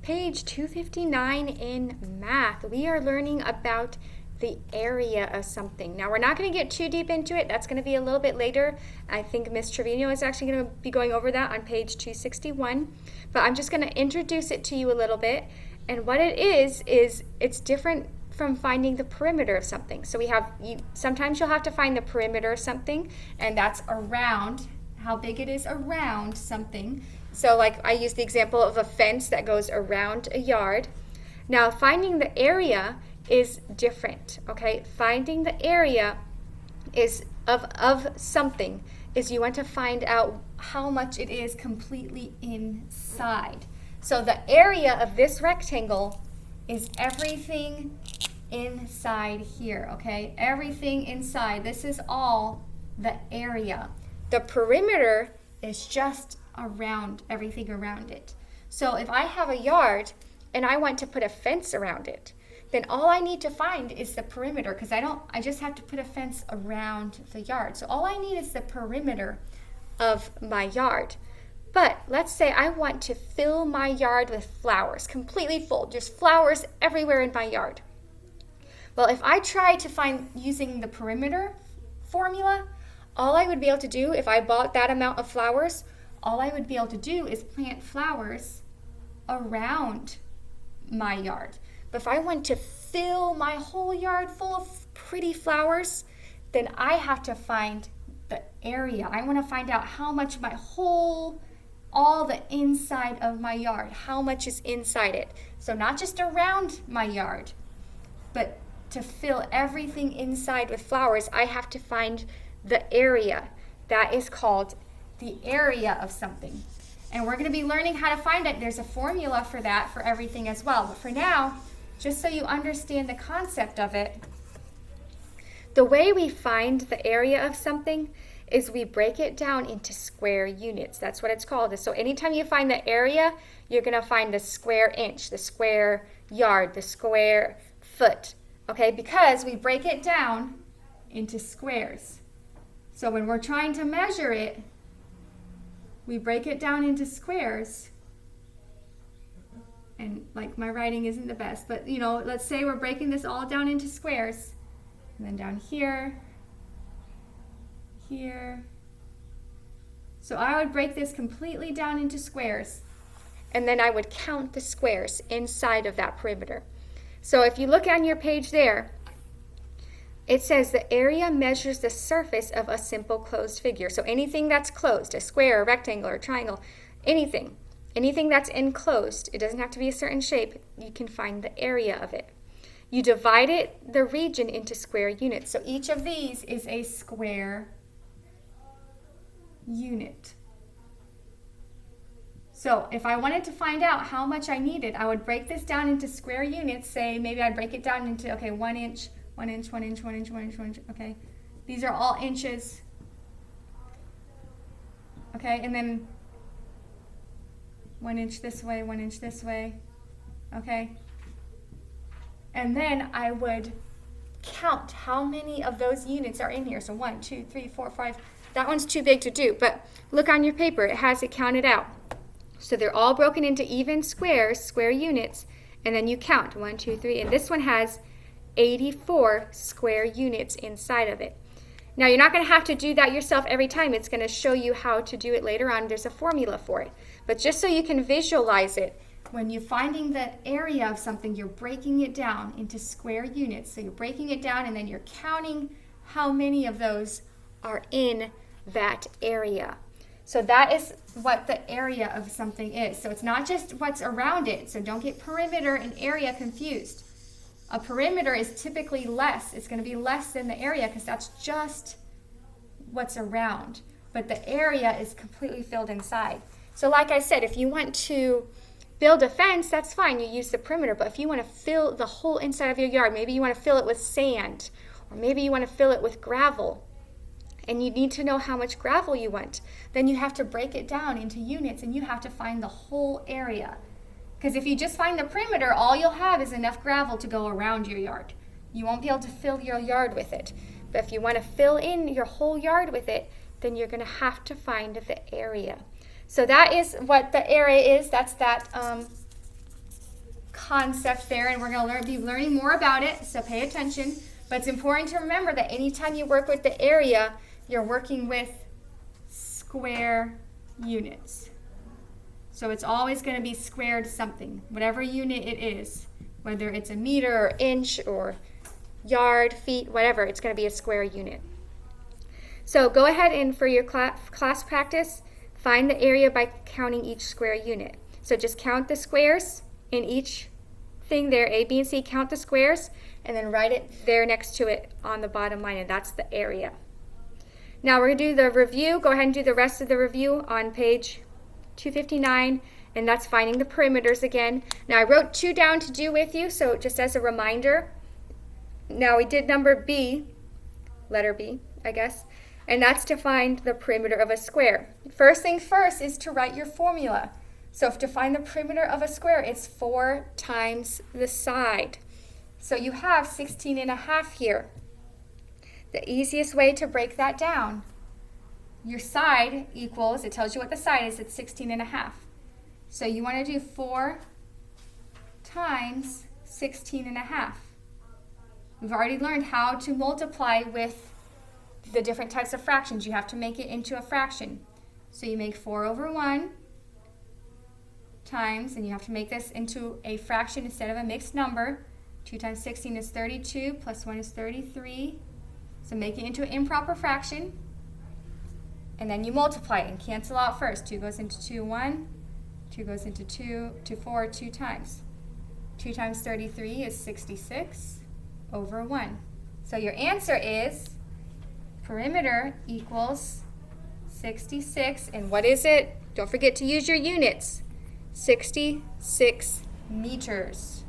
Page 259 in math. We are learning about the area of something. Now, we're not going to get too deep into it. That's going to be a little bit later. I think Miss Trevino is actually going to be going over that on page 261. But I'm just going to introduce it to you a little bit. And what it is it's different from finding the perimeter of something. So sometimes you'll have to find the perimeter of something, and that's around, how big it is around something. So like I use the example of a fence that goes around a yard. Now finding the area is different, okay? Finding the area is of something is you want to find out how much it is completely inside. So the area of this rectangle is everything inside here, okay? Everything inside. This is all the area. The perimeter is just around everything around it. So if I have a yard and I want to put a fence around it, then all I need to find is the perimeter, because I just have to put a fence around the yard. So all I need is the perimeter of my yard. But let's say I want to fill my yard with flowers, completely full, just flowers everywhere in my yard. Well, if I try to find using the perimeter formula, all I would be able to do if I bought that amount of flowers, all I would be able to do is plant flowers around my yard. But if I want to fill my whole yard full of pretty flowers, then I have to find the area. I want to find out how much all the inside of my yard, how much is inside it. So not just around my yard, but to fill everything inside with flowers, I have to find the area. That is called the area of something. And we're going to be learning how to find it. There's a formula for that for everything as well. But for now, just so you understand the concept of it, the way we find the area of something is we break it down into square units. That's what it's called. So anytime you find the area, you're going to find the square inch, the square yard, the square foot. Okay, because we break it down into squares. So when we're trying to measure it, we break it down into squares. And like my writing isn't the best, but let's say we're breaking this all down into squares. And then down here, here. So I would break this completely down into squares. And then I would count the squares inside of that perimeter. So if you look on your page there, it says the area measures the surface of a simple closed figure. So anything that's closed, a square, a rectangle, or a triangle, anything that's enclosed, it doesn't have to be a certain shape, you can find the area of it. You divide the region into square units. So each of these is a square unit. So if I wanted to find out how much I needed, I would break this down into square units. Say maybe I'd break it down into, 1 inch, 1 inch, 1 inch, 1 inch, 1 inch, 1 inch, okay? These are all inches. Okay, and then 1 inch this way, 1 inch this way, okay? And then I would count how many of those units are in here. So 1, 2, 3, 4, 5. That one's too big to do, but look on your paper. It has it counted out. So they're all broken into even squares, square units, and then you count 1, 2, 3. And this one has 84 square units inside of it. Now you're not going to have to do that yourself every time. It's going to show you how to do it later on. There's a formula for it. But just so you can visualize it, when you're finding the area of something, you're breaking it down into square units. So you're breaking it down and then you're counting how many of those are in that area. So that is what the area of something is. So it's not just what's around it. So don't get perimeter and area confused. A perimeter is typically less. It's going to be less than the area because that's just what's around. But the area is completely filled inside. So like I said, if you want to build a fence, that's fine. You use the perimeter. But if you want to fill the whole inside of your yard, maybe you want to fill it with sand, or maybe you want to fill it with gravel, and you need to know how much gravel you want, then you have to break it down into units and you have to find the whole area. Because if you just find the perimeter, all you'll have is enough gravel to go around your yard. You won't be able to fill your yard with it. But if you want to fill in your whole yard with it, then you're going to have to find the area. So that is what the area is. That's that concept there, and we're going to be learning more about it, so pay attention. But it's important to remember that anytime you work with the area, you're working with square units. So it's always going to be squared something, whatever unit it is, whether it's a meter or inch or yard, feet, whatever, it's going to be a square unit. So go ahead and for your class practice, find the area by counting each square unit. So just count the squares in each thing there, A, B, and C, count the squares, and then write it there next to it on the bottom line, and that's the area. Now we're going to do the review. Go ahead and do the rest of the review on page 259, and that's finding the perimeters again. Now I wrote 2 down to do with you, so just as a reminder. Now we did number B, letter B, I guess, and that's to find the perimeter of a square. First thing first is to write your formula. So to find the perimeter of a square, it's 4 times the side. So you have 16.5 here. The easiest way to break that down, your side equals, it tells you what the side is, it's 16.5. So you want to do 4 times 16.5. We've already learned how to multiply with the different types of fractions. You have to make it into a fraction. So you make 4 over 1 times, and you have to make this into a fraction instead of a mixed number. 2 times 16 is 32, plus 1 is 33. So make it into an improper fraction. And then you multiply it and cancel out first. 2 goes into 2, 1. 2 goes into 2, 4, 2 times. 2 times 33 is 66 over 1. So your answer is perimeter equals 66. And what is it? Don't forget to use your units. 66 meters.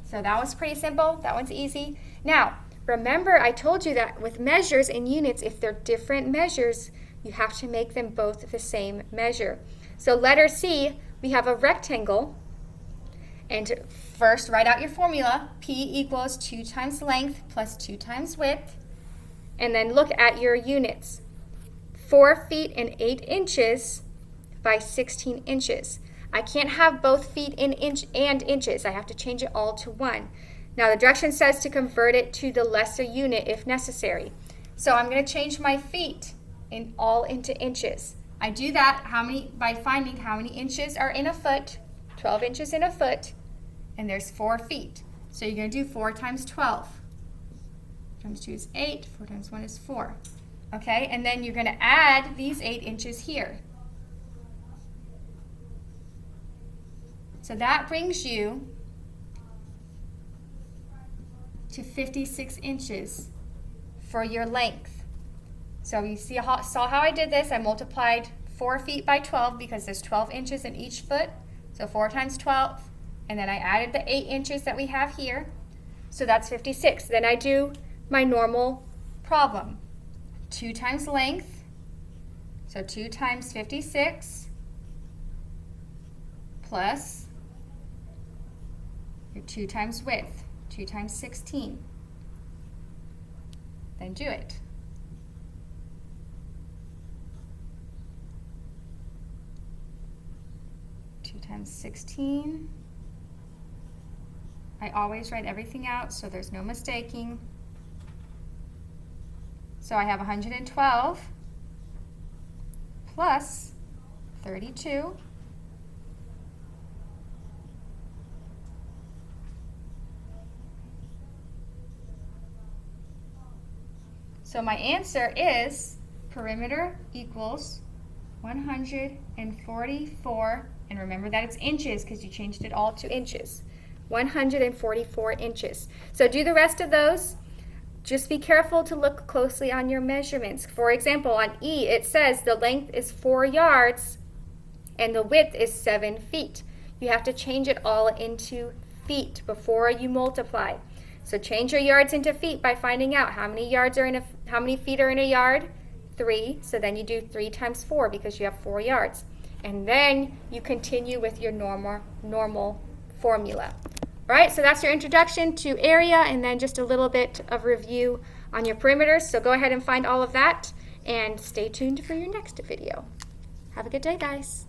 So that was pretty simple. That one's easy. Now, remember I told you that with measures and units, if they're different measures, you have to make them both the same measure. So letter C, we have a rectangle. And first, write out your formula. P equals 2 times length plus 2 times width. And then look at your units. 4 feet and 8 inches by 16 inches. I can't have both feet in inch and inches. I have to change it all to 1. Now the direction says to convert it to the lesser unit if necessary. So I'm going to change my feet all into inches. I do that by finding how many inches are in a foot. 12 inches in a foot, and there's 4 feet. So you're going to do 4 times 12. 4 times 2 is 8, 4 times 1 is 4. Okay, and then you're going to add these 8 inches here. So that brings you to 56 inches for your length. So you saw how I did this. I multiplied 4 feet by 12 because there's 12 inches in each foot. So 4 times 12. And then I added the 8 inches that we have here. So that's 56. Then I do my normal problem. 2 times length. So 2 times 56 plus your 2 times width. 2 times 16. Then do it. Times 16. I always write everything out so there's no mistaking. So I have 112 plus 32 So my answer is perimeter equals 144, and remember that it's inches because you changed it all to inches. 144 inches. So do the rest of those. Just be careful to look closely on your measurements. For example, on E, it says the length is 4 yards and the width is 7 feet. You have to change it all into feet before you multiply. So change your yards into feet by finding out how many feet are in a yard. 3. So then you do 3 times 4 because you have 4 yards. And then you continue with your normal formula. All right, so that's your introduction to area and then just a little bit of review on your perimeters. So go ahead and find all of that and stay tuned for your next video. Have a good day, guys.